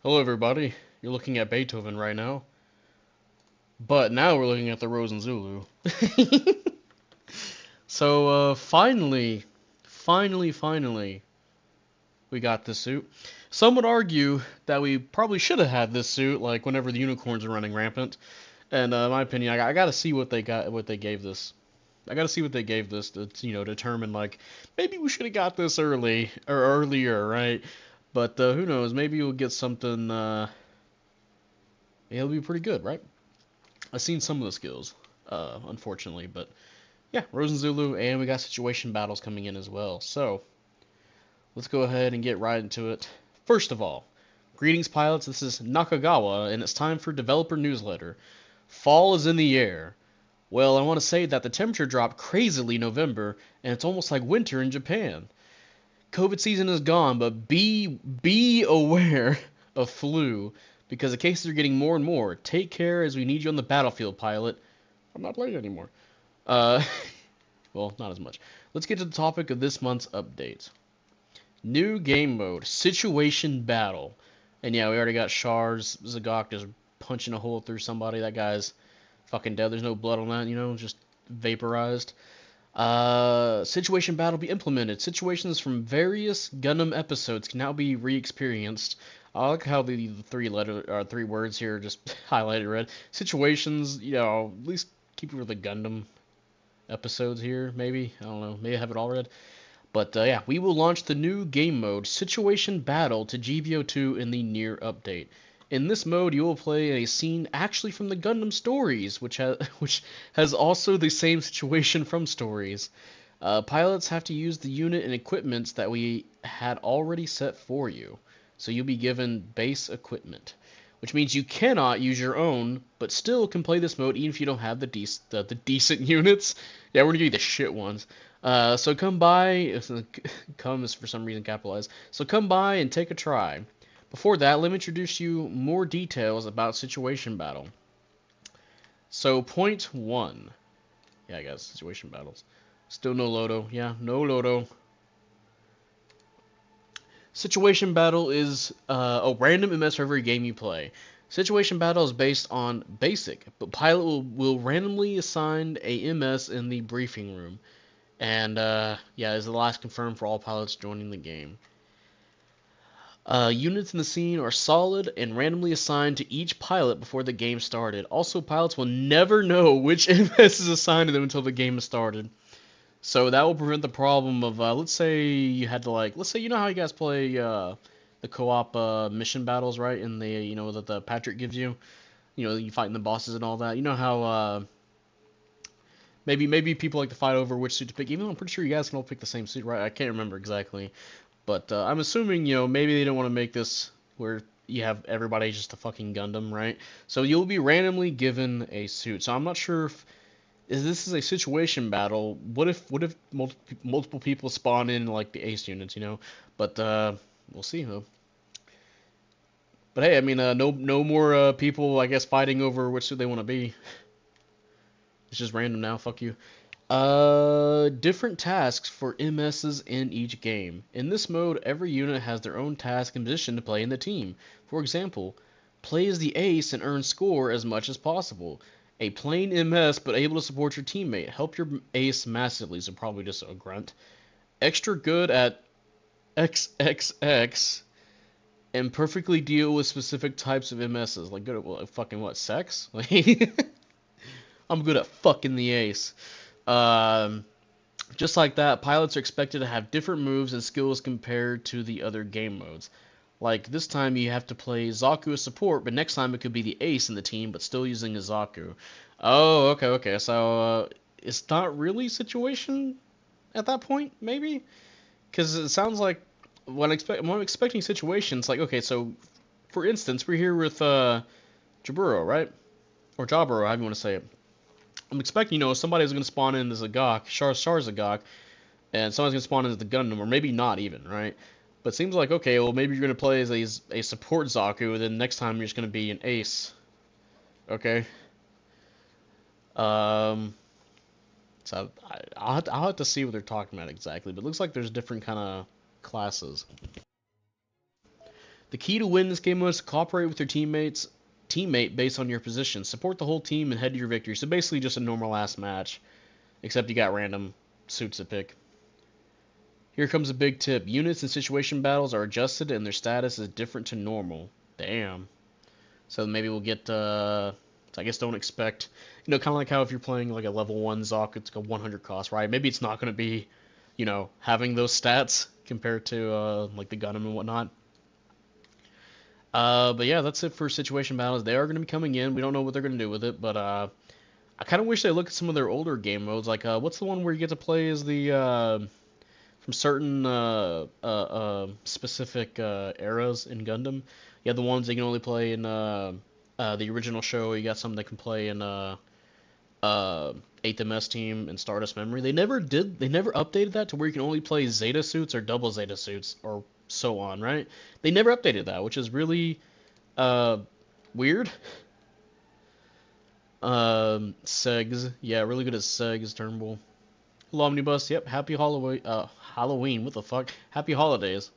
Hello everybody, you're looking at Beethoven right now, but now we're looking at the Rosen Zulu. So, finally, we got this suit. Some would argue that we probably should have had this suit, like, whenever the unicorns are running rampant. And, in my opinion, I gotta see what they gave this. I gotta see what they gave this to, determine, like, maybe we should have got this earlier, right? But, who knows, maybe we'll get something, it'll be pretty good, right? I've seen some of the skills, unfortunately, but yeah, Rosen Zulu, and we got situation battles coming in as well. So let's go ahead and get right into it. First of all, greetings, pilots. This is Nakagawa, and it's time for developer newsletter. Fall is in the air. Well, I want to say that the temperature dropped crazily November, and it's almost like winter in Japan. COVID season is gone, but be aware of flu because the cases are getting more and more. Take care as we need you on the battlefield, pilot. I'm not playing anymore. Uh, well, not as much. Let's get to the topic of this month's update. New game mode, Situation Battle. And yeah, we already got Shar's Zagok just punching a hole through somebody. That guy's fucking dead. There's no blood on that, just vaporized. Situation Battle be implemented. Situations from various Gundam episodes can now be re-experienced. I like how the three words here just highlighted red. Situations, at least keep it with the Gundam episodes here, maybe. I don't know. Maybe I have it all read. But yeah, we will launch the new game mode, Situation Battle, to GBO2 in the near update. In this mode, you will play a scene actually from the Gundam stories, which has also the same situation from stories. Pilots have to use the unit and equipments that we had already set for you. So you'll be given base equipment, which means you cannot use your own, but still can play this mode even if you don't have the decent units. Yeah, we're gonna give you the shit ones. So come by. Come is for some reason capitalized. So come by and take a try. Before that, let me introduce you more details about Situation Battle. So point 1. Yeah, I guess Situation Battles. Still no Loto. Yeah, no Loto. Situation Battle is a random MS for every game you play. Situation Battle is based on Basic, but Pilot will randomly assign a MS in the briefing room. And yeah, is the last confirmed for all pilots joining the game. Units in the scene are solid and randomly assigned to each pilot before the game started. Also, pilots will never know which MS is assigned to them until the game is started. So that will prevent the problem of, let's say you had to let's say you know how you guys play the co-op mission battles, right? In the, that the Patrick gives you. You fighting the bosses and all that. You know how maybe people like to fight over which suit to pick. Even though I'm pretty sure you guys can all pick the same suit, right? I can't remember exactly. But I'm assuming, maybe they don't want to make this where you have everybody just a fucking Gundam, right? So you'll be randomly given a suit. So I'm not sure if this is a situation battle. What if multiple people spawn in like the ace units, But we'll see though. But hey, I mean, no more people, I guess, fighting over which suit they want to be. It's just random now. Fuck you. Different tasks for MSs in each game. In this mode, every unit has their own task and position to play in the team. For example, play as the ace and earn score as much as possible. A plain MS but able to support your teammate. Help your ace massively, so probably just a grunt. Extra good at XXX and perfectly deal with specific types of MSs. Like good at fucking what, sex? I'm good at fucking the ace. Just like that, pilots are expected to have different moves and skills compared to the other game modes. Like, this time you have to play Zaku as support, but next time it could be the ace in the team, but still using a Zaku. Oh, okay. So, it's not really situation at that point, maybe? Because it sounds like, when I'm expecting situations, like, okay, so, for instance, we're here with, Jaburo, right? Or Jaburo, however you want to say it. I'm expecting, somebody's going to spawn in as a Gok, Char Zagok, and someone's going to spawn in as the Gundam, or maybe not even, right? But it seems like, okay, well, maybe you're going to play as a support Zaku, and then next time you're just going to be an ace. Okay? So I'll have to see what they're talking about exactly, but it looks like there's different kind of classes. The key to win this game is to cooperate with your teammate based on your position. Support the whole team and head to your victory. So basically just a normal ass match, except you got random suits to pick. Here comes a big tip. Units in situation battles are adjusted and their status is different to normal. Damn. So maybe we'll get, I guess don't expect, kind of like how if you're playing like a level 1 Zoc, it's like a 100 cost, right? Maybe it's not going to be, having those stats compared to, like the Gundam and whatnot. But yeah, that's it for situation battles. They are going to be coming in. We don't know what they're going to do with it, but, I kind of wish they look at some of their older game modes. Like, what's the one where you get to play as the, from certain specific eras in Gundam? You have the ones that can only play in the original show. You got some that can play in 8th MS Team and Stardust Memory. They never updated that to where you can only play Zeta suits or double Zeta suits or so on, right? They never updated that, which is really weird. Segs, yeah, really good at Segs, Turnbull. Hello, Omnibus, yep, happy Halloween, what the fuck? Happy holidays.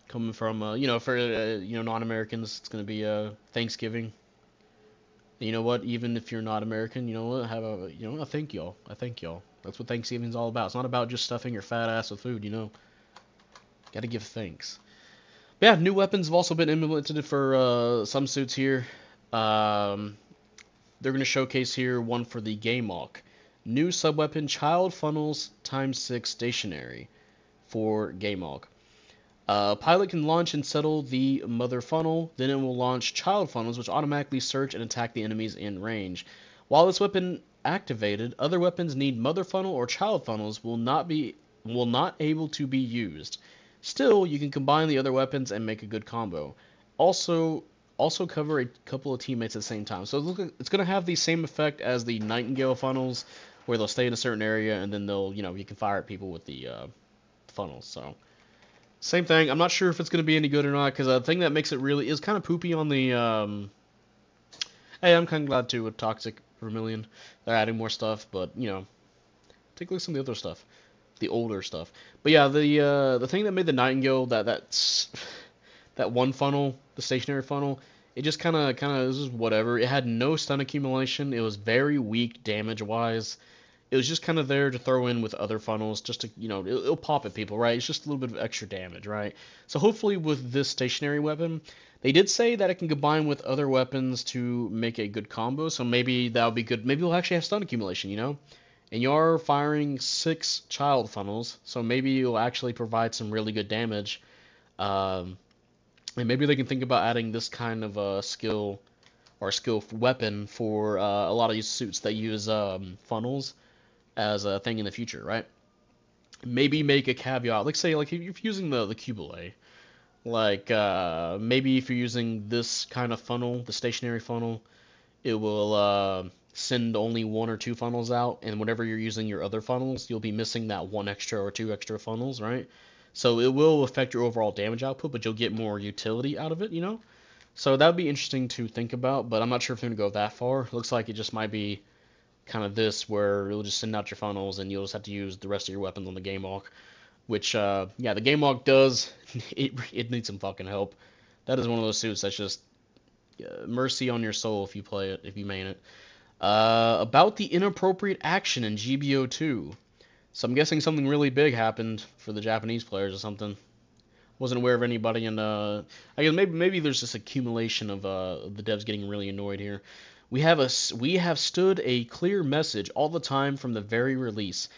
Coming from, for, non-Americans, it's gonna be, Thanksgiving. You know what, even if you're not American, you know what, I thank y'all. That's what Thanksgiving's all about. It's not about just stuffing your fat ass with food, Gotta give thanks. But yeah, new weapons have also been implemented for, some suits here. They're gonna showcase here one for the Gameok. New subweapon, Child Funnels ×6 stationary for Gameok. Pilot can launch and settle the mother funnel, then it will launch child funnels, which automatically search and attack the enemies in range. While this weapon activated, other weapons need mother funnel or child funnels will not able to be used. Still, you can combine the other weapons and make a good combo. Also cover a couple of teammates at the same time. So it's going to have the same effect as the Nightingale funnels, where they'll stay in a certain area and then they'll, you can fire at people with the funnels. So same thing. I'm not sure if it's going to be any good or not, because the thing that makes it really is kind of poopy on the... Hey, I'm kind of glad too with Toxic Vermilion. They're adding more stuff, but, take a look at some of the other stuff. The older stuff. But yeah, the thing that made the Nightingale, that one funnel, the stationary funnel, it just kind of this is whatever. It had no stun accumulation. It was very weak damage-wise. It was just kind of there to throw in with other funnels, just to, it'll pop at people, right? It's just a little bit of extra damage, right? So hopefully with this stationary weapon, they did say that it can combine with other weapons to make a good combo, so maybe that'll be good. Maybe we'll actually have stun accumulation, And you are firing 6 child funnels, so maybe you'll actually provide some really good damage. And maybe they can think about adding this kind of skill weapon for a lot of these suits that use funnels as a thing in the future, right? Maybe make a caveat, like say, like if you're using the Cubile, like maybe if you're using this kind of funnel, the stationary funnel, it will send only 1 or 2 funnels out, and whenever you're using your other funnels, you'll be missing that 1 extra or 2 extra funnels, right? So it will affect your overall damage output, but you'll get more utility out of it, So that would be interesting to think about, but I'm not sure if they're going to go that far. It looks like it just might be kind of this, where it'll just send out your funnels, and you'll just have to use the rest of your weapons on the Gameok, which, yeah, the Gameok does, it needs some fucking help. That is one of those suits that's just mercy on your soul if you play it, if you main it. About the inappropriate action in GBO2. So I'm guessing something really big happened for the Japanese players or something. Wasn't aware of anybody, and I guess maybe there's this accumulation of the devs getting really annoyed here. We have stood a clear message all the time from the very release.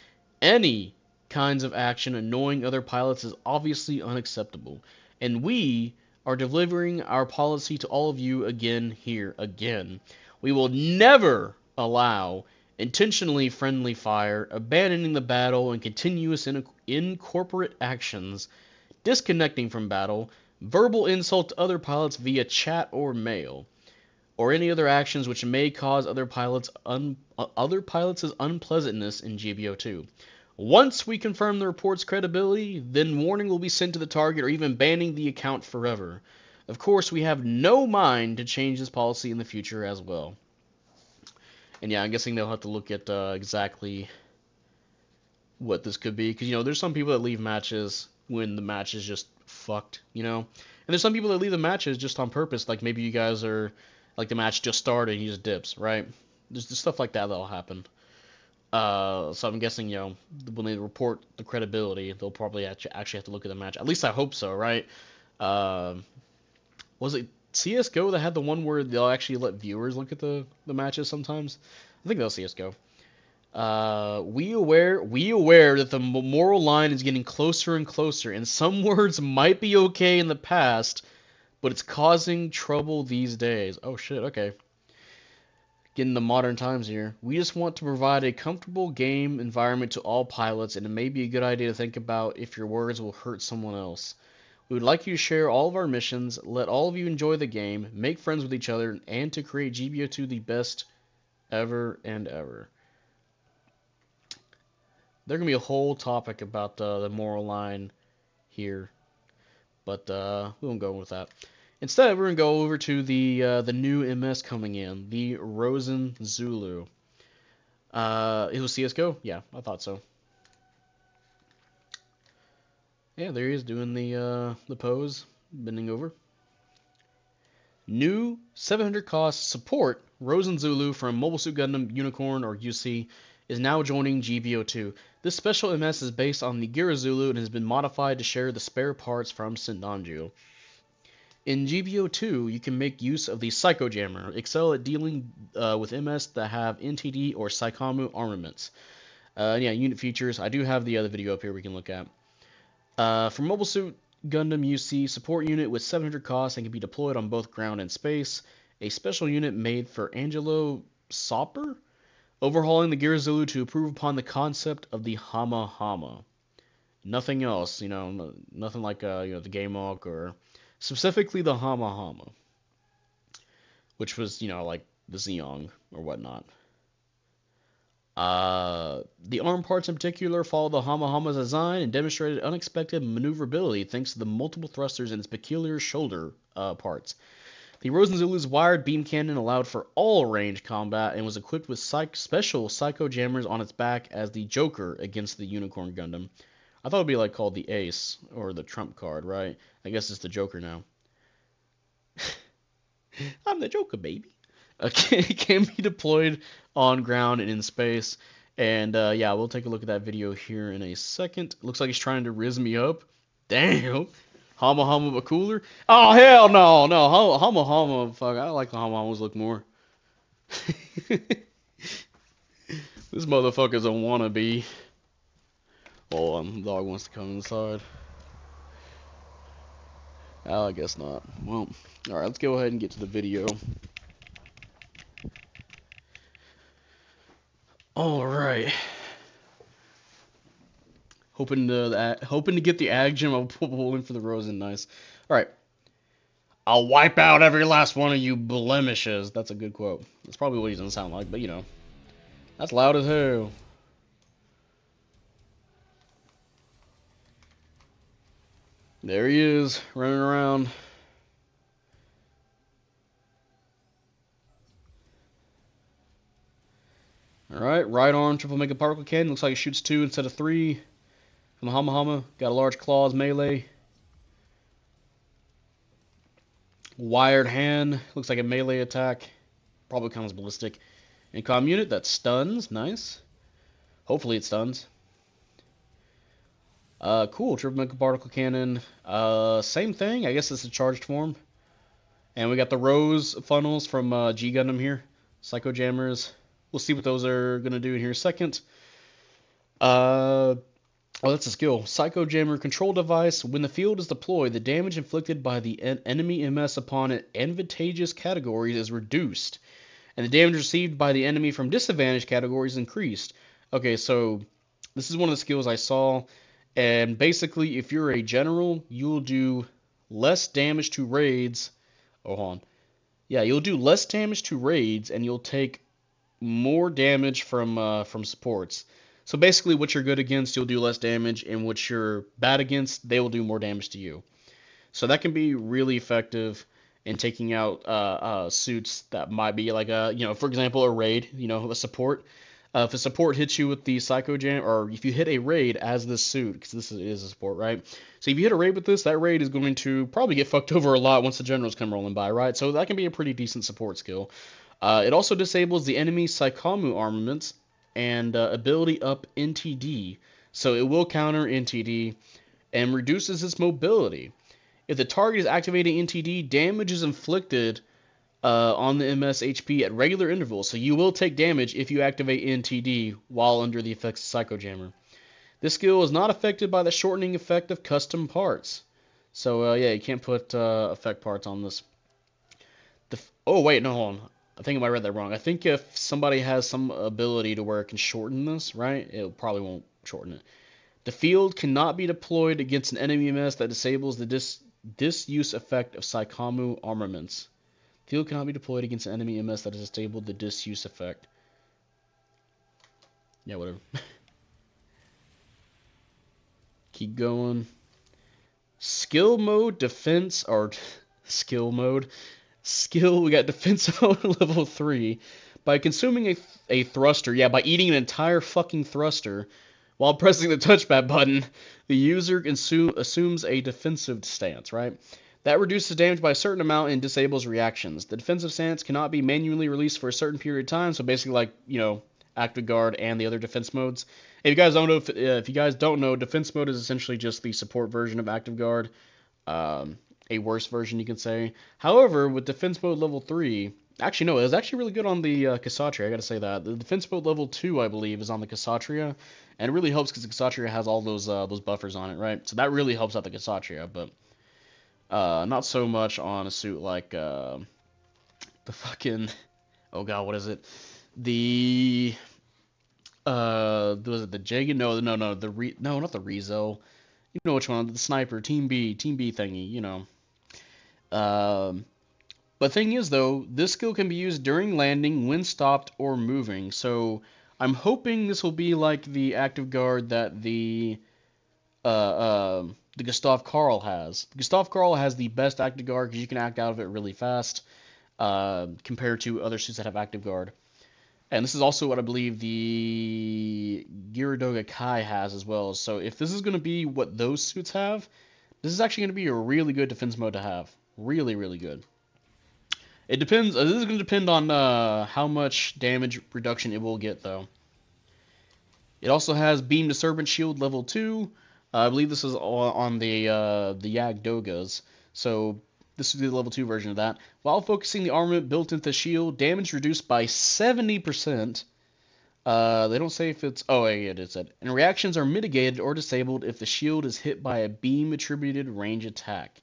Any kinds of action annoying other pilots is obviously unacceptable, and we are delivering our policy to all of you again here again. We will never allow intentionally friendly fire, abandoning the battle, and continuous incorporate actions, disconnecting from battle, verbal insult to other pilots via chat or mail, or any other actions which may cause other pilots' unpleasantness in GBO2. Once we confirm the report's credibility, then warning will be sent to the target or even banning the account forever. Of course, we have no mind to change this policy in the future as well. And yeah, I'm guessing they'll have to look at exactly what this could be. Because, there's some people that leave matches when the match is just fucked, you know? And there's some people that leave the matches just on purpose, like maybe you guys are, like the match just started and he just dips, right? There's just stuff like that that'll happen. So I'm guessing, you know, when they report the credibility, they'll probably actually have to look at the match. At least I hope so, right? Uh, was it CS:GO that had the one where they'll actually let viewers look at the matches sometimes? I think that was CS:GO. We aware that the moral line is getting closer and closer, and some words might be okay in the past, but it's causing trouble these days. Oh shit, okay. Getting the modern times here. We just want to provide a comfortable game environment to all pilots, and it may be a good idea to think about if your words will hurt someone else. We would like you to share all of our missions, let all of you enjoy the game, make friends with each other, and to create GBO2 the best ever and ever. There's going to be a whole topic about the moral line here, but we won't go with that. Instead, we're going to go over to the new MS coming in, the Rosen Zulu. It was CS:GO? Yeah, I thought so. Yeah, there he is doing the pose, bending over. New 700 cost support Rosen Zulu from Mobile Suit Gundam Unicorn or UC is now joining GBO2. This special MS is based on the Gira Zulu and has been modified to share the spare parts from Sindanju. In GBO2, you can make use of the Psycho Jammer, excel at dealing with MS that have NTD or Psychomu armaments. Yeah, unit features. I do have the other video up here we can look at. For Mobile Suit Gundam UC, support unit with 700 cost and can be deployed on both ground and space. A special unit made for Angelo Soper, overhauling the Gira Zulu to improve upon the concept of the Hama Hama. Nothing else, you know, nothing like the Gamok or specifically the Hama Hama, which was, you know, like the Zeong or whatnot. The arm parts in particular follow the Hama Hama's design and demonstrated unexpected maneuverability thanks to the multiple thrusters in its peculiar shoulder parts. The Rosen Zulu's wired beam cannon allowed for all range combat and was equipped with special Psycho Jammers on its back as the Joker against the Unicorn Gundam. I thought it would be like called the Ace or the Trump card, right? I guess it's the Joker now. I'm the Joker, baby. It can be deployed on ground and in space. And yeah, we'll take a look at that video here in a second. Looks like he's trying to riz me up. Damn. Hama Hama but cooler? Oh, hell no. No, Hama Hama. Fuck, I like the Hama Hamas look more. This motherfucker's a wannabe. Oh, the dog wants to come inside. Oh, I guess not. Well, alright, let's go ahead and get to the video. Alright. Hoping to get the ag gem. I'll pull in for the Rosen. Nice. Alright. I'll wipe out every last one of you blemishes. That's a good quote. That's probably what he doesn't sound like, but you know. That's loud as hell. There he is, running around. Alright, right arm, triple mega particle cannon. Looks like it shoots 2 instead of 3. From the Hama Hama. Got a large claws melee. Wired hand. Looks like a melee attack. Probably counts ballistic. Incom unit that stuns. Nice. Hopefully it stuns. Cool. Triple mega particle cannon. Same thing. I guess it's a charged form. And we got the Rose funnels from G Gundam here. Psycho Jammers. We'll see what those are going to do in here in a second. Oh, that's a skill. Psycho Jammer control device. When the field is deployed, the damage inflicted by the enemy MS upon an advantageous categories is reduced, and the damage received by the enemy from disadvantaged categories is increased. Okay, so this is one of the skills I saw, and basically, if you're a general, you'll do less damage to raids. Oh, hold on. Yeah, you'll do less damage to raids, and you'll take more damage from supports. So basically, what you're good against, you'll do less damage, and what you're bad against, they will do more damage to you. So that can be really effective in taking out suits that might be like a, for example, a raid, a support. If a support hits you with the Psycho Jam, or if you hit a raid as this suit, because this is a support, right? So if you hit a raid with this, that raid is going to probably get fucked over a lot once the generals come rolling by, right? So that can be a pretty decent support skill. It also disables the enemy Psychomu armaments and ability up NTD. So it will counter NTD and reduces its mobility. If the target is activating NTD, damage is inflicted on the MS HP at regular intervals, so you will take damage if you activate NTD while under the effects of Psycho Jammer. This skill is not affected by the shortening effect of custom parts. So yeah, you can't put effect parts on this. Oh wait, no, hold on. I think I might have read that wrong. I think if somebody has some ability to where it can shorten this, right, it probably won't shorten it. The field cannot be deployed against an enemy MS that disables the disuse effect of Psychomu armaments. Field cannot be deployed against an enemy MS that has disabled the disuse effect. Yeah, whatever. Keep going. Skill mode, defense, or skill mode. Skill, we got defense mode level 3. By consuming a thruster, yeah, by eating an entire fucking thruster, while pressing the touchpad button, the user assumes a defensive stance, right? That reduces damage by a certain amount and disables reactions. The defensive stance cannot be manually released for a certain period of time, so basically like, you know, active guard and the other defense modes. If you guys don't know, if you guys don't know, defense mode is essentially just the support version of active guard, a worse version you can say. However, with defense mode level 3, actually no, it was actually really good on the Kshatriya, I gotta say that. The defense mode level 2, I believe, is on the Kshatriya, and it really helps because the Kshatriya has all those buffers on it, right? So that really helps out the Kshatriya, but not so much on a suit like the fucking, oh god, what is it? Was it the Jagan? No, not the Rezo. You know which one? The sniper, Team B thingy. You know. But thing is though, this skill can be used during landing, when stopped, or moving. So I'm hoping this will be like the active guard that the Gustav Karl has. Gustav Karl has the best active guard because you can act out of it really fast compared to other suits that have active guard. And this is also what I believe the Gyaradoga Kai has as well. So if this is going to be what those suits have, this is actually going to be a really good defense mode to have. Really, really good. It depends. This is going to depend on how much damage reduction it will get, though. It also has Beam Disturbance Shield level 2. I believe this is on the Yagdogas. So this is the level 2 version of that. While focusing the armament built into the shield, damage reduced by 70%. They don't say if it's... Oh, yeah, it said. And reactions are mitigated or disabled if the shield is hit by a beam-attributed range attack.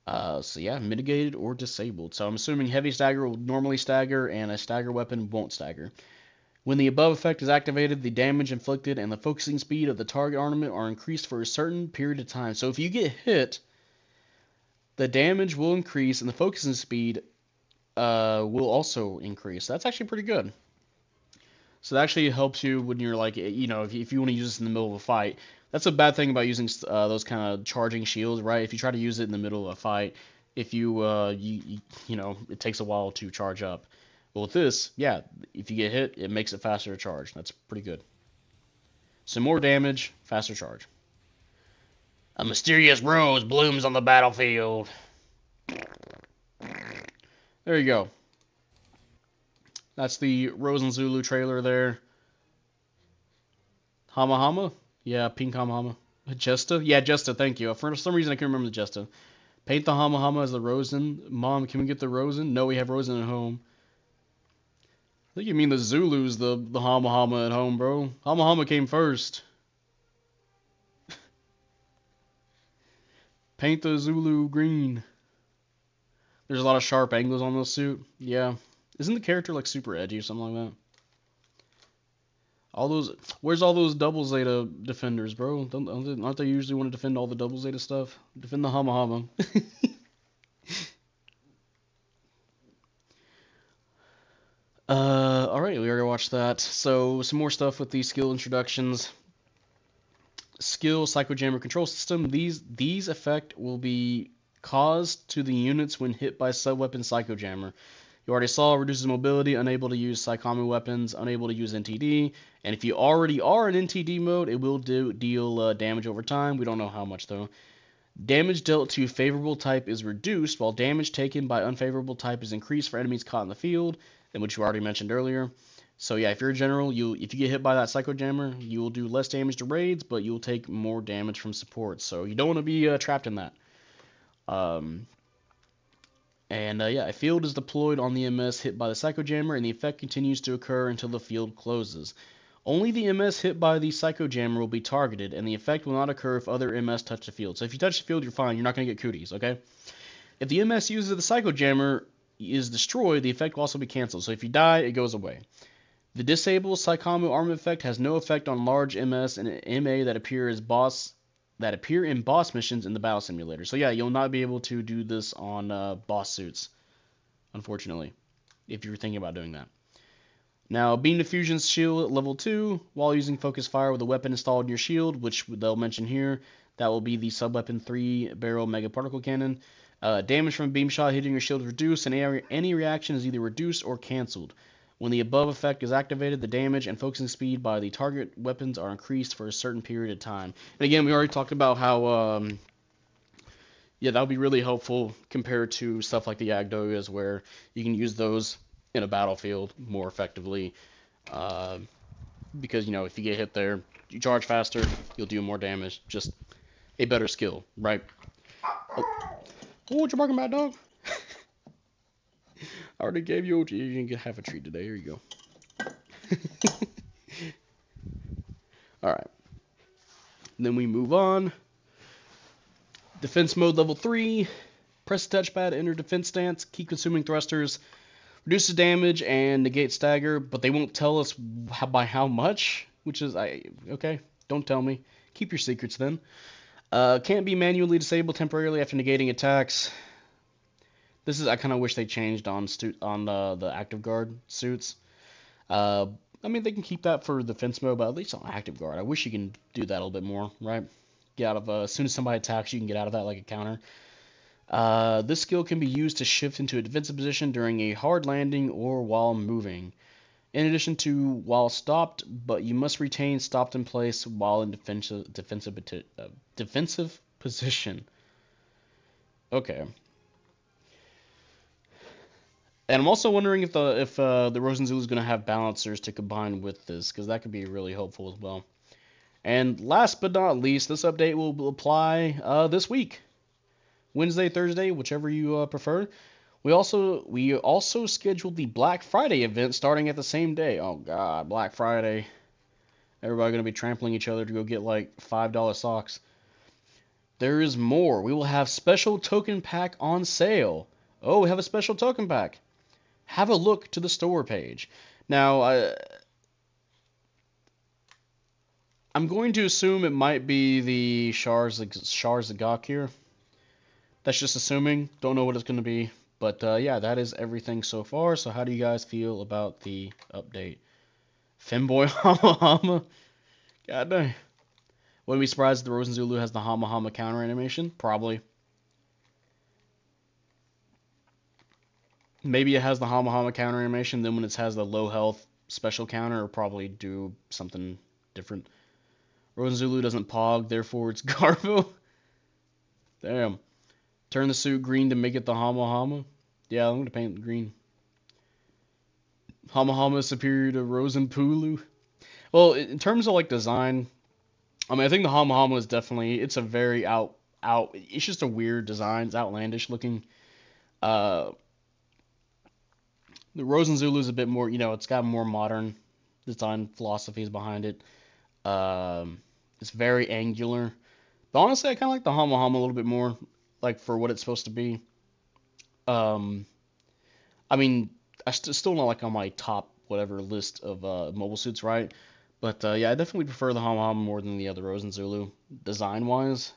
So yeah, mitigated or disabled. So I'm assuming heavy stagger will normally stagger, and a stagger weapon won't stagger. When the above effect is activated, the damage inflicted and the focusing speed of the target armament are increased for a certain period of time. So if you get hit, the damage will increase and the focusing speed will also increase. That's actually pretty good. So that actually helps you when you're like, you know, if you want to use this in the middle of a fight. That's a bad thing about using those kind of charging shields, right? If you try to use it in the middle of a fight, if you know, it takes a while to charge up. Well, with this, yeah, if you get hit, it makes it faster to charge. That's pretty good. Some more damage, faster charge. A mysterious rose blooms on the battlefield. There you go. That's the Rosen Zulu trailer there. Hama Hama? Yeah, pink Hama Hama. Jesta? Yeah, Jesta, thank you. For some reason, I can't remember the Jesta. Paint the Hama Hama as the Rosen. Mom, can we get the Rosen? No, we have Rosen at home. I think you mean the Zulus, the Hama Hama at home, bro. Hama Hama came first. Paint the Zulu green. There's a lot of sharp angles on this suit. Yeah. Isn't the character like super edgy or something like that? All those, where's all those double Zeta defenders, bro? Aren't they usually want to defend all the double Zeta stuff? Defend the Hama Hama. Alright, we already watched that. So, some more stuff with these skill introductions. Skill Psycho Jammer control system. These effect will be caused to the units when hit by sub-weapon Psycho Jammer. You already saw reduces mobility, unable to use Psychomu weapons, unable to use NTD, and if you already are in NTD mode, it will deal damage over time. We don't know how much though. Damage dealt to favorable type is reduced, while damage taken by unfavorable type is increased for enemies caught in the field, and which you already mentioned earlier. So yeah, if you're a general, if you get hit by that Psycho Jammer, you will do less damage to raids, but you'll take more damage from support. So you don't want to be trapped in that. Yeah, a field is deployed on the MS hit by the Psycho Jammer, and the effect continues to occur until the field closes. Only the MS hit by the Psycho Jammer will be targeted, and the effect will not occur if other MS touch the field. So if you touch the field, you're fine. You're not going to get cooties, okay? If the MS user of the Psycho Jammer is destroyed, the effect will also be canceled. So if you die, it goes away. The Disable Psychomu Armament effect has no effect on large MS and MA that appear in boss missions in the Battle Simulator. So yeah, you'll not be able to do this on boss suits, unfortunately, if you're thinking about doing that. Now, Beam Diffusion's shield at level 2, while using Focus Fire with a weapon installed in your shield, which they'll mention here, that will be the sub-weapon 3-barrel Mega Particle Cannon. Damage from a beam shot hitting your shield is reduced, and any reaction is either reduced or cancelled. When the above effect is activated, the damage and focusing speed by the target weapons are increased for a certain period of time. And again, we already talked about how, yeah, that would be really helpful compared to stuff like the Agdogas, where you can use those in a battlefield more effectively. Because, if you get hit there, you charge faster, you'll do more damage. Just a better skill, right? Oh, what you barking about, dog? I already gave you can get half a treat today. Here you go. Alright. Then we move on. Defense mode level 3. Press the touchpad to enter defense stance. Keep consuming thrusters. Reduces damage and negates stagger, but they won't tell us by how much, which is, okay, don't tell me. Keep your secrets then. Can't be manually disabled temporarily after negating attacks. I kind of wish they changed on the active guard suits. I mean, they can keep that for defense mode, but at least on active guard, I wish you can do that a little bit more, right? Get out of, as soon as somebody attacks, you can get out of that like a counter. This skill can be used to shift into a defensive position during a hard landing or while moving. In addition to while stopped, but you must retain stopped in place while in defensive position. Okay. And I'm also wondering if the Rosen Zulu is going to have balancers to combine with this, because that could be really helpful as well. And last but not least, this update will apply this week. Wednesday, Thursday, whichever you prefer. We also scheduled the Black Friday event starting at the same day. Oh God, Black Friday. Everybody gonna be trampling each other to go get like $5 socks. There is more. We will have special token pack on sale. Oh, we have a special token pack. Have a look to the store page. Now, I'm going to assume it might be the Zagok here. That's just assuming. Don't know what it's going to be. But yeah, that is everything so far. So how do you guys feel about the update? Femboy Hama Hama? God dang. Wouldn't be surprised if the Rosen Zulu has the Hama Hama counter animation. Probably. Maybe it has the Hama Hama counter animation. Then when it has the low health special counter, it'll probably do something different. Rosen Zulu doesn't pog, therefore it's Garbo. Damn. Turn the suit green to make it the Hama Hama. Yeah, I'm going to paint it green. Hama Hama is superior to Rosen Pulu. Well, in terms of like design, I mean, I think the Hama Hama is definitely, it's a very it's just a weird design. It's outlandish looking. The Rosen Zulu is a bit more, it's got more modern design philosophies behind it. It's very angular. But honestly, I kind of like the Hama Hama a little bit more, like for what it's supposed to be. I mean, I still not like on my top whatever list of mobile suits, right? But yeah, I definitely prefer the Hama Hama more than the other Rosen Zulu design-wise.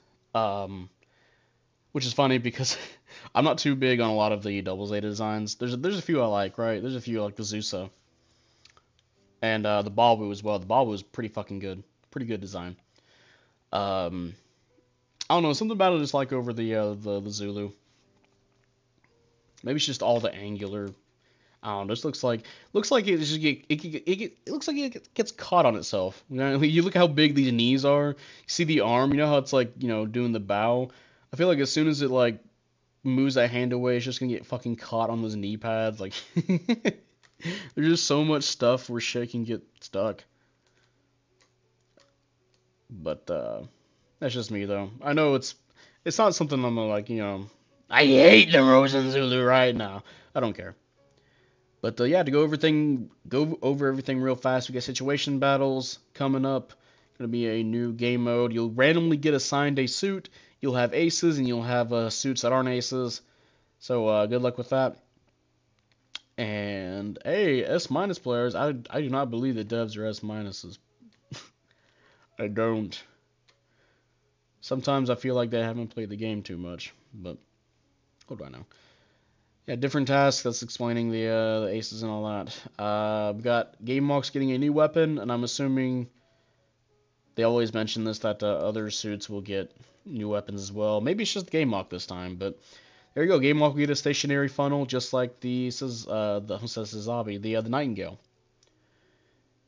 Which is funny because I'm not too big on a lot of the double Zeta designs. There's a few I like, right? There's a few like the Zusa and the Balbu as well. The Balbu is pretty fucking good, pretty good design. I don't know, something about it is like over the Zulu. Maybe it's just all the angular I don't know. This looks like it looks like it gets caught on itself. You know, you look how big these knees are. You see the arm. You know how it's like doing the bow. I feel like as soon as it like moves that hand away, it's just gonna get fucking caught on those knee pads. Like there's just so much stuff where shit can get stuck. But that's just me though. I know it's not something I'm gonna like. I hate the Rosen Zulu right now. I don't care. But yeah, to go over everything real fast. We got situation battles coming up. Gonna be a new game mode. You'll randomly get assigned a suit. You'll have aces and you'll have suits that aren't aces. So good luck with that. And hey, S minus players, I do not believe that devs are S minuses. I don't. Sometimes I feel like they haven't played the game too much, but what do I know? Yeah, different tasks. That's explaining the aces and all that. We got Game Mox getting a new weapon, and I'm assuming they always mention this that other suits will get new weapons as well. Maybe it's just Game Mock this time, but there you go. Game Mock will get a stationary funnel, just like the Zabi, the Nightingale.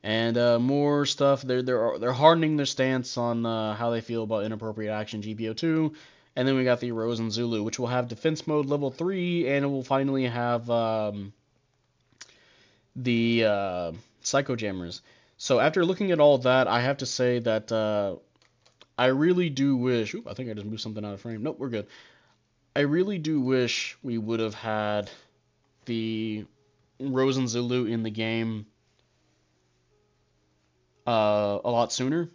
And more stuff. They're hardening their stance on how they feel about inappropriate action GBO2. And then we got the Rosen Zulu, which will have defense mode level 3, and it will finally have the Psycho Jammers. So after looking at all that, I have to say that I really do wish... Oop, I think I just moved something out of frame. Nope, we're good. I really do wish we would have had the Rosen Zulu in the game a lot sooner.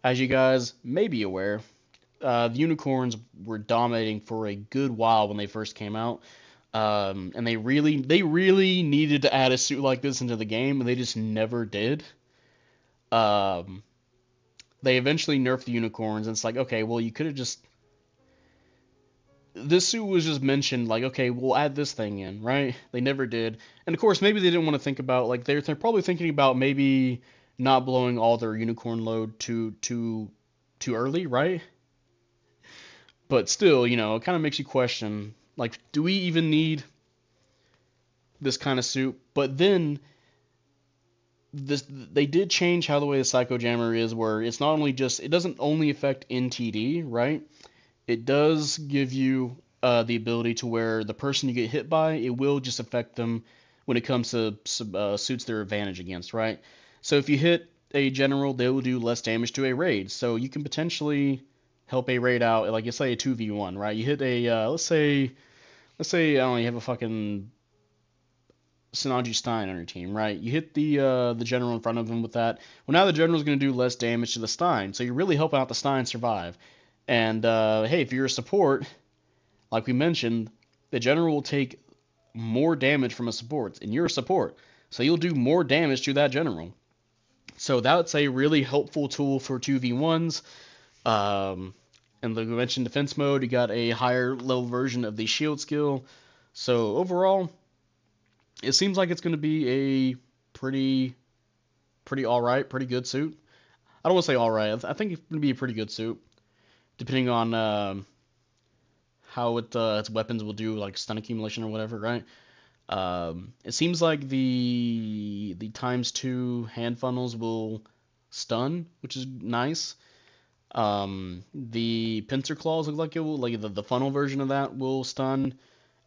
As you guys may be aware, the unicorns were dominating for a good while when they first came out, and they really needed to add a suit like this into the game, and they just never did. They eventually nerfed the unicorns, and it's like, okay, well, you could have just... This suit was just mentioned, like, okay, we'll add this thing in, right? They never did. And of course, maybe they didn't want to think about, like, they're probably thinking about maybe not blowing all their unicorn load too early, right? But still, it kind of makes you question, like, do we even need this kind of suit? But then they did change how the way the Psycho Jammer is, where it's not only just, it doesn't only affect NTD, right? It does give you the ability to where the person you get hit by, it will just affect them when it comes to suits their advantage against, right? So if you hit a general, they will do less damage to a raid. So you can potentially help a raid out, like you say a 2v1, right? You hit a, let's say, I don't know, you have a fucking Sinanju Stein on your team, right? You hit the general in front of him with that. Well, now the general's going to do less damage to the Stein, so you're really helping out the Stein survive. And, hey, if you're a support, like we mentioned, the general will take more damage from a support, and you're a support, so you'll do more damage to that general. So that's a really helpful tool for 2v1s. And like we mentioned, defense mode, you got a higher level version of the shield skill. So overall, it seems like it's going to be a pretty alright, pretty good suit. I don't want to say alright, I think it's going to be a pretty good suit, depending on how its weapons will do, like stun accumulation or whatever, right? It seems like the ×2 hand funnels will stun, which is nice. The pincer claws look like it will, like the funnel version of that will stun,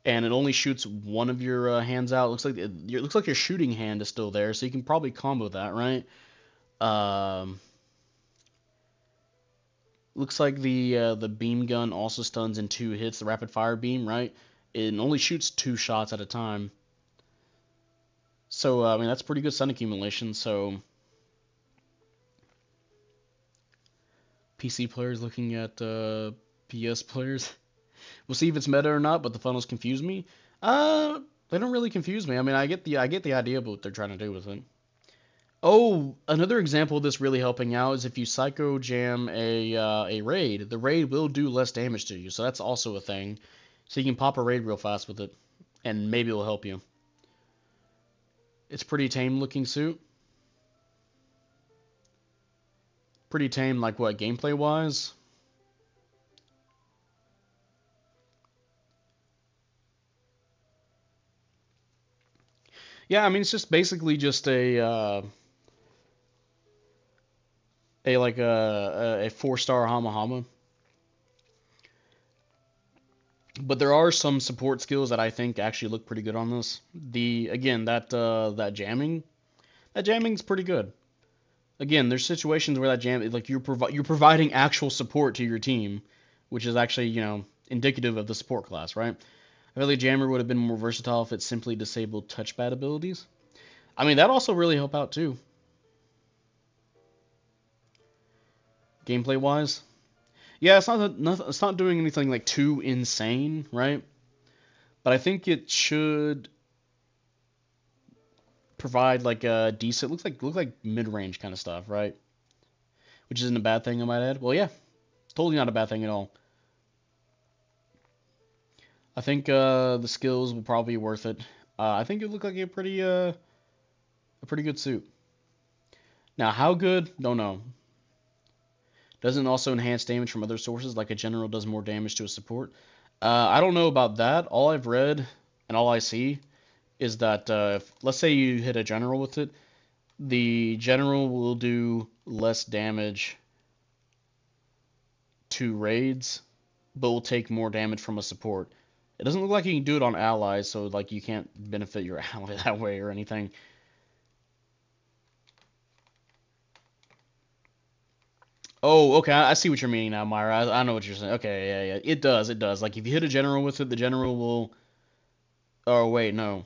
and it only shoots one of your hands out. It looks like your shooting hand is still there, so you can probably combo that, right? Looks like the beam gun also stuns in 2 hits, the rapid fire beam, right? It only shoots 2 shots at a time. So, I mean, that's pretty good stun accumulation, so... PC players looking at PS players. We'll see if it's meta or not, but the funnels confuse me. They don't really confuse me. I mean, I get the idea of what they're trying to do with it. Oh, another example of this really helping out is if you Psycho Jam a raid, the raid will do less damage to you, so that's also a thing. So you can pop a raid real fast with it, and maybe it'll help you. It's pretty tame looking suit. Pretty tame, like what, gameplay wise? Yeah, I mean it's just basically just a 4-star Hama Hama. But there are some support skills that I think actually look pretty good on this. The again that jamming's pretty good. Again, there's situations where that jam like you're providing actual support to your team, which is actually indicative of the support class, right? I feel like Jammer would have been more versatile if it simply disabled touchpad abilities. I mean, that also really help out too, gameplay wise. Yeah, it's not doing anything like too insane, right? But I think it should provide like a decent look like mid range kind of stuff, right? Which isn't a bad thing, I might add. Well, yeah, totally not a bad thing at all. I think the skills will probably be worth it. I think it looked like a pretty good suit. Now, how good? Don't know. Doesn't also enhance damage from other sources, like a general does more damage to a support. I don't know about that. All I've read and all I see is that if, let's say you hit a general with it, the general will do less damage to raids, but will take more damage from a support. It doesn't look like you can do it on allies, so like you can't benefit your ally that way or anything. Oh, okay, I see what you're meaning now, Myra. I know what you're saying. Okay, yeah, yeah, it does, it does. Like if you hit a general with it, the general will. Oh wait, no.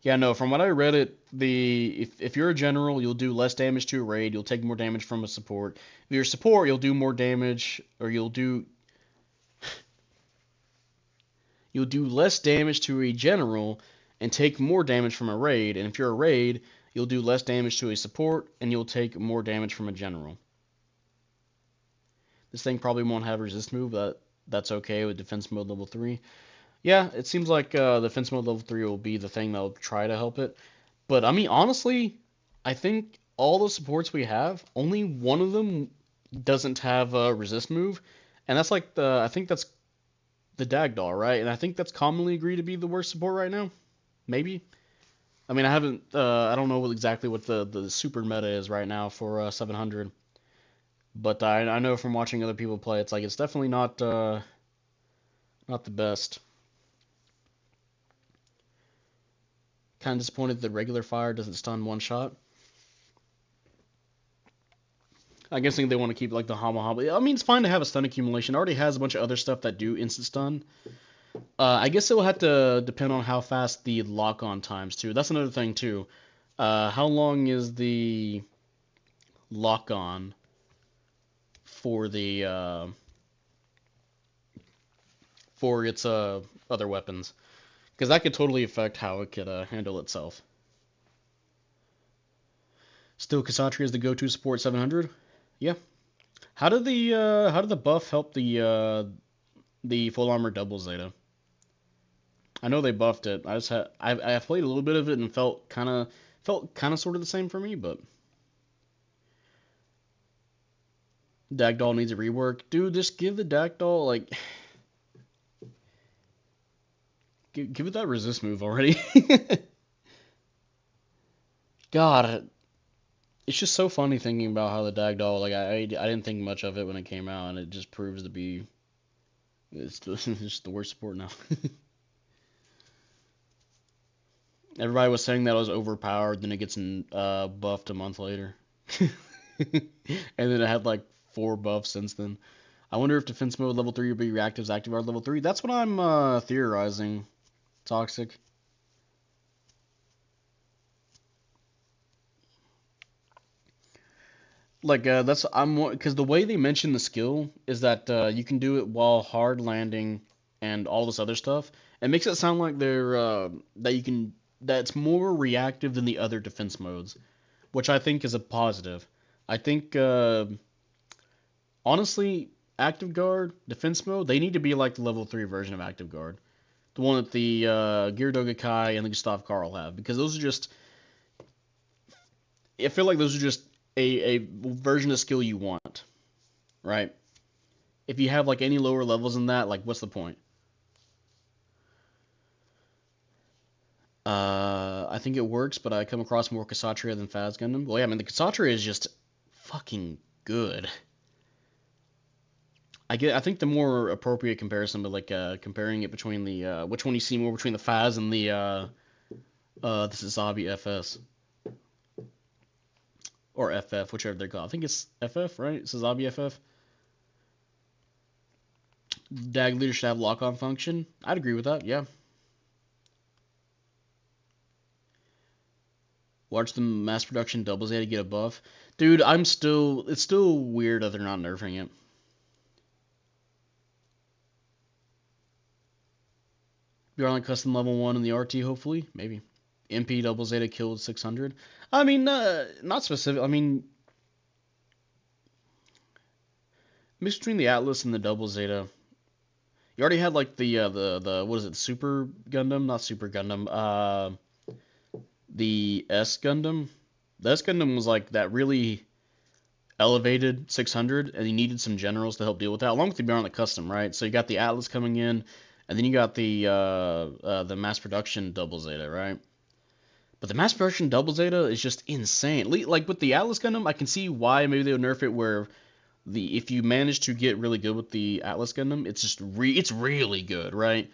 Yeah, no. From what I read, if you're a general, you'll do less damage to a raid. You'll take more damage from a support. If you're a support, you'll do more damage, or you'll do less damage to a general and take more damage from a raid. And if you're a raid, you'll do less damage to a support and you'll take more damage from a general. This thing probably won't have resist move, but that's okay with defense mode level 3. Yeah, it seems like defense mode level 3 will be the thing that'll try to help it. But I mean, honestly, I think all the supports we have, only one of them doesn't have a resist move, and that's like I think that's the Dagdoll, right? And I think that's commonly agreed to be the worst support right now. Maybe. I mean, I don't know exactly what the super meta is right now for 700, but I know from watching other people play, it's like it's definitely not the best. Kind of disappointed that regular fire doesn't stun one shot. I guess they want to keep like the Hama Hama. I mean, it's fine to have a stun accumulation. It already has a bunch of other stuff that do instant stun. I guess it will have to depend on how fast the lock-on times too. That's another thing too. How long is the lock-on for the for its other weapons? Because that could totally affect how it could handle itself. Still, Kasatria is the go-to support 700. Yeah. How did the buff help the full armor double Zeta? I know they buffed it. I played a little bit of it and felt kind of sort of the same for me, but Dagdoll needs a rework. Dude, just give the Dagdoll like give it that resist move already. God, it's just so funny thinking about how the Dagdoll like I didn't think much of it when it came out, and it just proves to be it's just the worst support now. Everybody was saying that it was overpowered, then it gets buffed a month later. And then it had like 4 buffs since then. I wonder if defense mode level 3 will be reactives active at level 3. That's what I'm theorizing. Toxic. Like that's I'm because the way they mention the skill is that you can do it while hard landing and all this other stuff. It makes it sound like that's more reactive than the other defense modes, which I think is a positive. I think honestly, active guard defense mode they need to be like the level 3 version of active guard, the one that the Gyarados Kai and the Gustav Karl have, because those are just I feel like those are just a version of skill you want, right? If you have like any lower levels than that, like what's the point? I think it works, but I come across more Kshatriya than Phas Gundam. Well, yeah, I mean, the Kshatriya is just fucking good. I think the more appropriate comparison, but like comparing it between the which one you see more between the Phas and the this is Zabi FS or FF, whichever they're called. I think it's FF, right? It's Zabi FF. DAG leader should have lock-on function. I'd agree with that. Yeah. Watch the mass production double Zeta get a buff. Dude, it's still weird that they're not nerfing it. You're on like custom level 1 in the RT, hopefully. Maybe. MP double Zeta killed 600. I mean, not specific. I mean, mixed between the Atlas and the double Zeta. You already had like the what is it, Super Gundam? Not Super Gundam. The S Gundam. The S Gundam was like that really elevated 600, and you needed some generals to help deal with that, along with the Beyond the Custom, right? So you got the Atlas coming in, and then you got the mass production double Zeta, right? But the mass production double Zeta is just insane. Like with the Atlas Gundam, I can see why maybe they would nerf it. Where if you manage to get really good with the Atlas Gundam, it's just it's really good, right?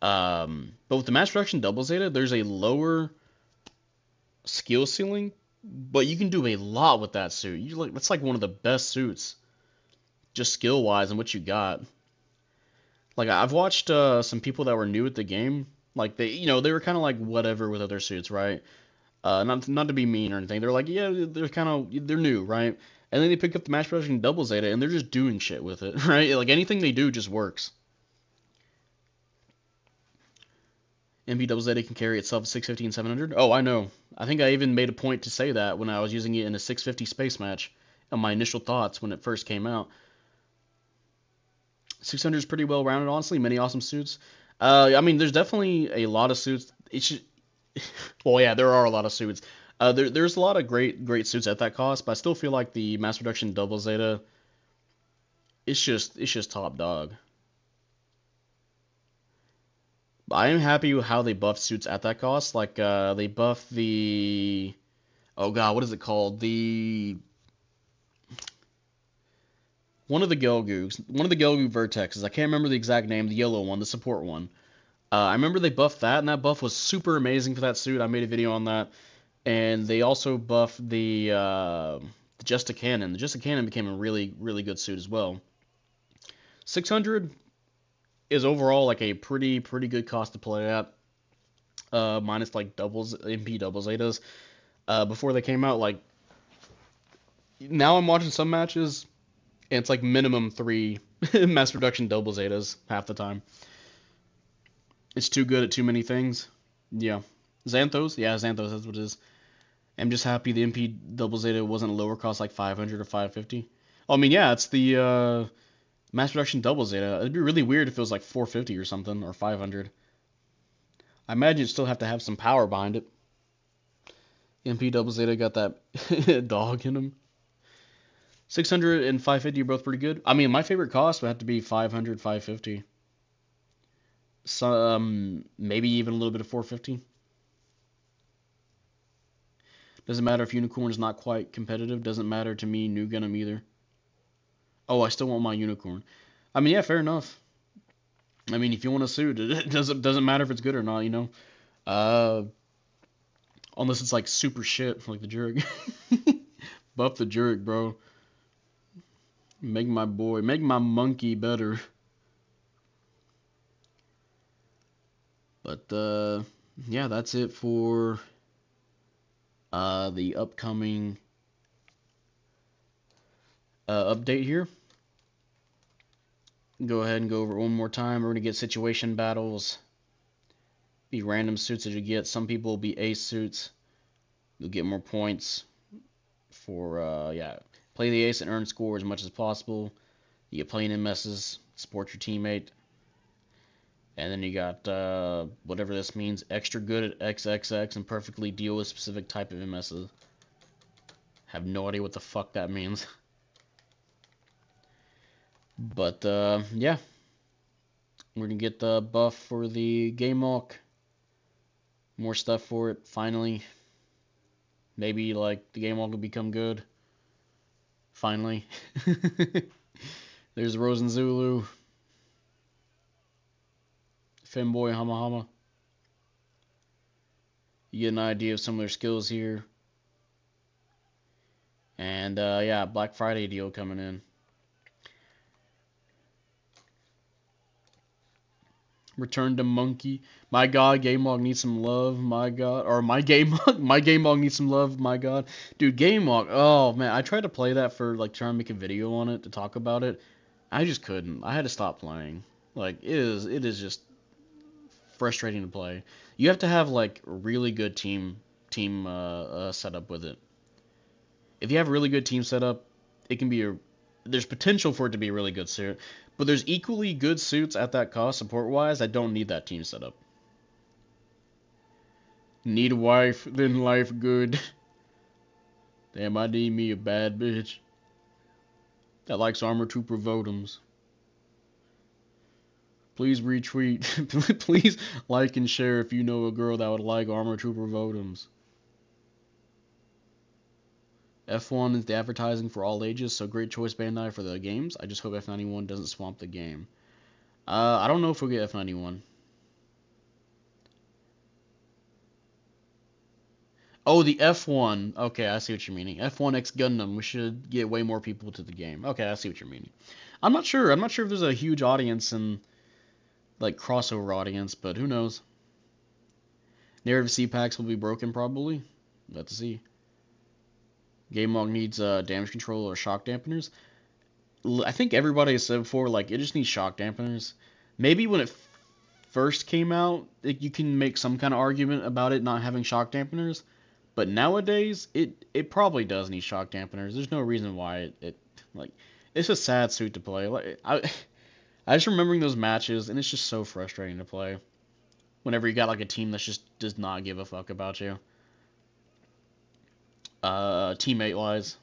But with the mass production double Zeta, there's a lower skill ceiling, but you can do a lot with that suit. That's like one of the best suits, just skill wise and what you got. Like I've watched some people that were new at the game, like they were kind of like whatever with other suits, right? Not to be mean or anything. They're like, yeah, they're new, right? And then they pick up the mass production double Zeta and they're just doing shit with it, right? Like anything they do just works. MP double Zeta can carry itself 650 and 700. Oh, I know. I think I even made a point to say that when I was using it in a 650 space match. On my initial thoughts when it first came out. 600 is pretty well rounded, honestly. Many awesome suits. I mean, there's definitely a lot of suits. Well, yeah, there are a lot of suits. There's a lot of great suits at that cost, but I still feel like the mass production double Zeta. It's just top dog. I am happy with how they buffed suits at that cost. Like they buffed the oh god, what is it called? The one of the Gelgu vertexes. I can't remember the exact name. The yellow one, the support one. I remember they buffed that, and that buff was super amazing for that suit. I made a video on that, and they also buffed the Justa Cannon. The Justa Cannon became a really good suit as well. 600 is overall like a pretty good cost to play at. Minus like MP double Zetas. Before they came out, like now I'm watching some matches, and it's like minimum 3 mass production double Zetas half the time. It's too good at too many things. Yeah. Xanthos? Yeah, Xanthos, that's what it is. I'm just happy the MP double Zeta wasn't lower cost like 500 or 550. Oh, I mean, yeah, it's the mass production double Zeta. It'd be really weird if it was like 450 or something, or 500. I imagine you'd still have to have some power behind it. MP double Zeta got that dog in him. 600 and 550 are both pretty good. I mean, my favorite cost would have to be 500, 550. Some maybe even a little bit of 450. Doesn't matter if Unicorn is not quite competitive. Doesn't matter to me, New Gundam either. Oh, I still want my Unicorn. I mean, yeah, fair enough. I mean, if you want a suit, it doesn't matter if it's good or not, you know. Unless it's like super shit, like the Jurg. Buff the Jurg, bro. Make my monkey better. But yeah, that's it for the upcoming update here. Go ahead and go over it one more time. We're going to get situation battles. Be random suits that you get. Some people will be ace suits. You'll get more points for, yeah. Play the ace and earn score as much as possible. You get playing in messes. Support your teammate. And then you got, whatever this means, extra good at XXX and perfectly deal with specific type of MSs. Have no idea what the fuck that means. But, yeah. We're going to get the buff for the Game Walk. More stuff for it, finally. Maybe, like, the game will become good. Finally. There's Rosen Zulu. Femboy Hama Hama. You get an idea of some of their skills here. And, yeah, Black Friday deal coming in. Return to Monkey. My God, Game Log needs some love. My God, or my Game Log needs some love. My God, dude, Game Log. Oh man, I tried to play that for like trying to make a video on it to talk about it. I just couldn't. I had to stop playing. Like it is just frustrating to play. You have to have like really good team setup with it. If you have a really good team setup, it can be a. There's potential for it to be a really good suit. But there's equally good suits at that cost support-wise that don't need that team setup. Need a wife, then life good. Damn, I need me a bad bitch that likes Armor Trooper Votems. Please retweet. Please like and share if you know a girl that would like Armor Trooper Votems. F1 is the advertising for all ages, so great choice Bandai for the games. I just hope F91 doesn't swamp the game. I don't know if we'll get F91. Oh, the F1. Okay, I see what you're meaning. F1X Gundam. We should get way more people to the game. Okay, I see what you're meaning. I'm not sure. I'm not sure if there's a huge audience and like crossover audience, but who knows? Narrative C packs will be broken probably. Let's see. Game log needs damage control or shock dampeners. I think everybody has said before, like, it just needs shock dampeners. Maybe when it first came out, you can make some kind of argument about it not having shock dampeners. But nowadays, it probably does need shock dampeners. There's no reason why like, it's a sad suit to play. Like, I just remembering those matches, and it's just so frustrating to play. Whenever you got, like, a team that just does not give a fuck about you. Teammate-wise.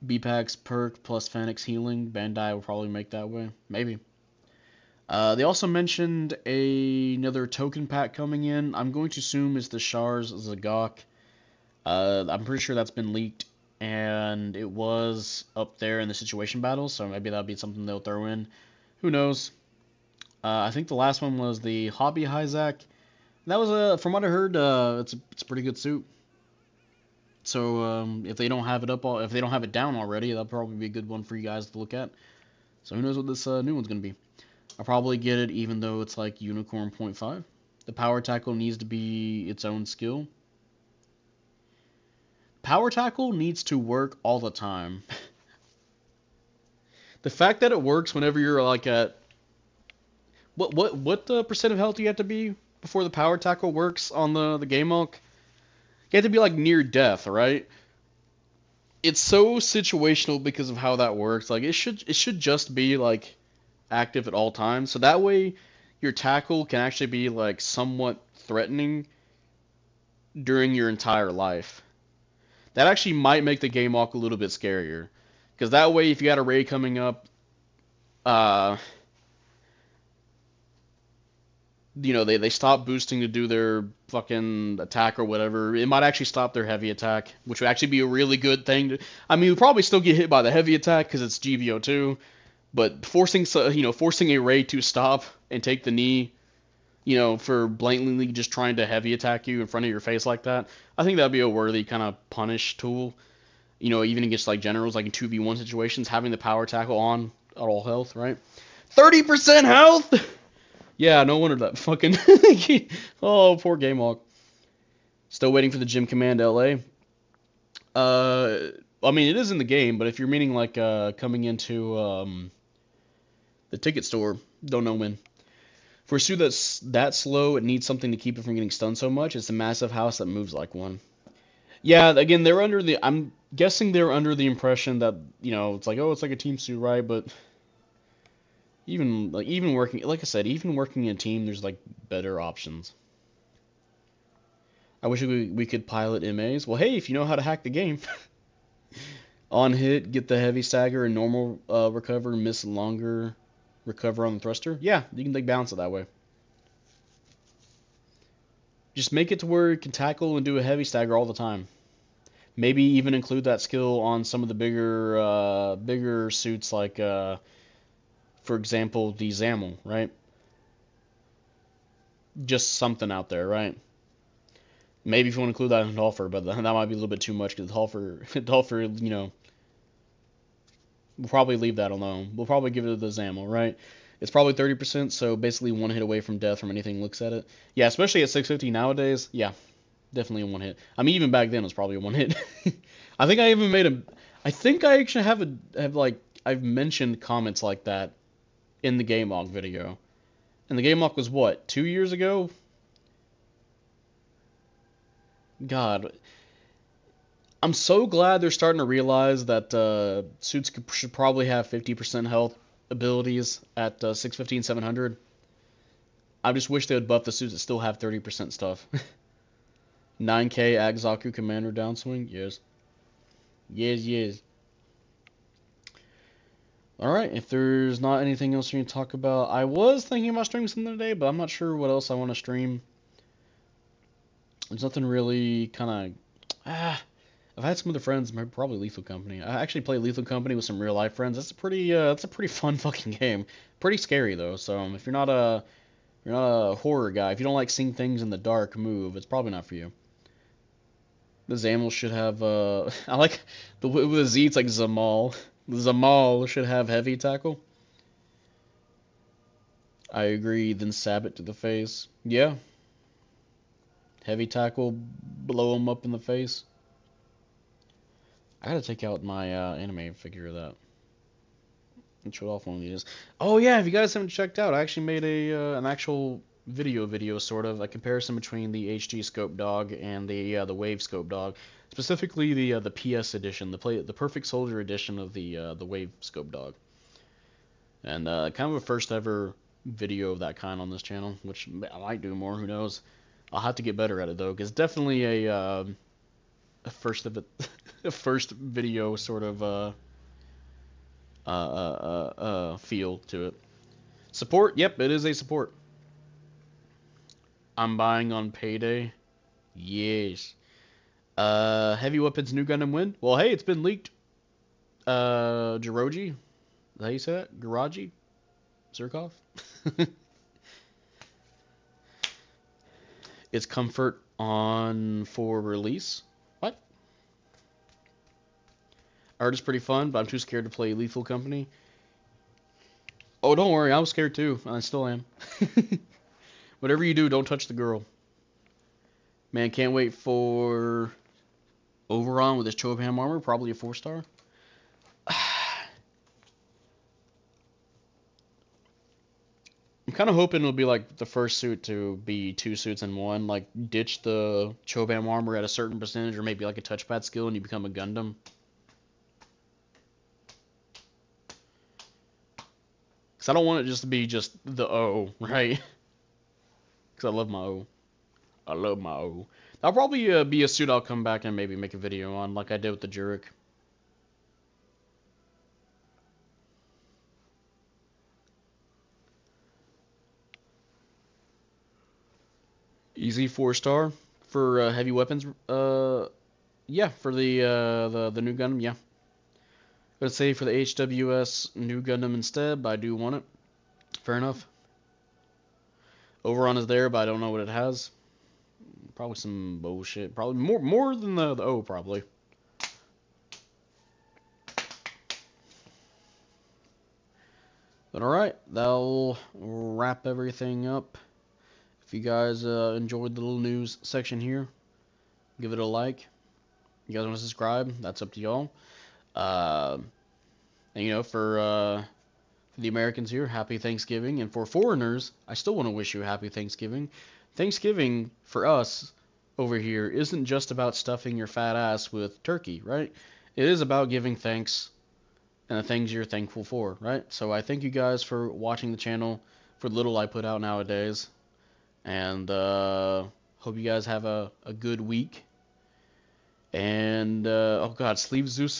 B-Packs perk plus Phoenix healing. Bandai will probably make that way. Maybe. They also mentioned another token pack coming in. I'm going to assume it's the Shars Zagok. I'm pretty sure that's been leaked, and it was up there in the situation battle, so maybe that'll be something they'll throw in. Who knows? I think the last one was the Hobby Hyzak. That was from what I heard, it's a pretty good suit. So if they don't have it down already, that'll probably be a good one for you guys to look at. So who knows what this new one's gonna be? I'll probably get it even though it's like Unicorn 0.5. The power tackle needs to be its own skill. Power tackle needs to work all the time. The fact that it works whenever you're like at what percent of health do you have to be before the power tackle works on the game mode? You have to be like near death, right? It's so situational because of how that works. Like it should just be like active at all times. So that way your tackle can actually be like somewhat threatening during your entire life. That actually might make the game walk a little bit scarier. Because that way if you got a raid coming up, you know, they stop boosting to do their fucking attack or whatever. It might actually stop their heavy attack, which would actually be a really good thing. I mean, we'll probably still get hit by the heavy attack because it's GBO2, but forcing a raid to stop and take the knee, you know, for blatantly just trying to heavy attack you in front of your face like that, I think that'd be a worthy kind of punish tool. You know, even against like generals, like in 2v1 situations, having the power tackle on at all health, right? 30% health. Yeah, no wonder that fucking... Oh, poor Game Walk. Still waiting for the Gym Command LA. I mean, it is in the game, but if you're meaning like coming into the ticket store, don't know when. For a suit that's that slow, it needs something to keep it from getting stunned so much. It's a massive house that moves like one. Yeah, again, I'm guessing they're under the impression that, you know, it's like, oh, it's like a team suit, right? But... Even working, like I said, even working in a team, there's like better options. I wish we could pilot MAs. Well, hey, if you know how to hack the game. On hit, get the heavy stagger and normal recover, miss longer, recover on the thruster. Yeah, you can like balance it that way. Just make it to where you can tackle and do a heavy stagger all the time. Maybe even include that skill on some of the bigger suits, like for example the Zamel, right? Just something out there, right? Maybe if you want to include that in Dolpher, but that might be a little bit too much because Dolpher, we'll probably leave that alone. We'll probably give it to the Zamel, right? It's probably 30%, so basically one hit away from death from anything looks at it. Yeah, especially at 650 nowadays. Yeah, definitely a one hit. I mean, even back then it was probably a one hit. I think I even made a. I think I actually have like I've mentioned comments like that in the game log video. And the game log was what, 2 years ago? God, I'm so glad they're starting to realize that suits should probably have 50% health abilities at 615, 700. I just wish they would buff the suits that still have 30% stuff. 9K Agzaku Commander downswing? Yes. Yes, yes. Alright, if there's not anything else we need to talk about, I was thinking about streaming something today, but I'm not sure what else I want to stream. There's nothing really kind of... I've had some other friends, probably Lethal Company. I actually played Lethal Company with some real life friends. That's a pretty fun fucking game. Pretty scary though. So if you're not a horror guy, if you don't like seeing things in the dark move, it's probably not for you. The Zamel should have I like with the Z. It's like Zamal. The Zamal should have heavy tackle. I agree. Then stab it to the face. Yeah. Heavy tackle, blow him up in the face. I gotta take out my anime figure of that. And show off one of these. Oh yeah, if you guys haven't checked out, I actually made an actual video sort of a comparison between the HG scope dog and the Wave scope dog, specifically the PS edition, the Perfect Soldier edition of the Wave scope dog, and kind of a first ever video of that kind on this channel, which I might do more. Who knows? I'll have to get better at it though, because definitely a first of it, a first video sort of feel to it. Support? Yep, it is a support. I'm buying on payday. Yes. Heavy weapons new Gundam win? Well, hey, it's been leaked. Jiroji? Is that how you say that? Garaji? Zirkov? It's comfort on for release. What? Art is pretty fun, but I'm too scared to play Lethal Company. Oh, don't worry, I was scared too. I still am. Whatever you do, don't touch the girl. Man, can't wait for Overon with his Chobham armor, probably a 4-star. I'm kind of hoping it'll be like the first suit to be 2 suits in one. Like, ditch the Chobham armor at a certain percentage, or maybe like a touchpad skill and you become a Gundam. Because I don't want it just to be just the O, right? Because I love my O. I love my O. That'll probably be a suit I'll come back and maybe make a video on, like I did with the Jurek. Easy 4-star for heavy weapons. Yeah, for the new Gundam. Yeah, let's say for the HWS new Gundam instead, but I do want it. Fair enough. Overon is there, but I don't know what it has. Probably some bullshit. Probably more than the O, probably. But alright, that'll wrap everything up. If you guys enjoyed the little news section here, give it a like. You guys want to subscribe? That's up to y'all. And for the Americans here, happy Thanksgiving. And for foreigners, I still want to wish you a happy Thanksgiving. Thanksgiving, for us over here, isn't just about stuffing your fat ass with turkey, right? It is about giving thanks and the things you're thankful for, right? So I thank you guys for watching the channel, for the little I put out nowadays. And hope you guys have a good week. And, oh god, Sleeve Zeus.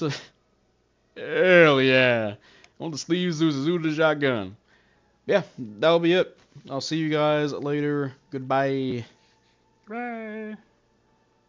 Hell yeah. I want the Sleeve Zeus, the shotgun. Yeah, that'll be it. I'll see you guys later. Goodbye. Hooray!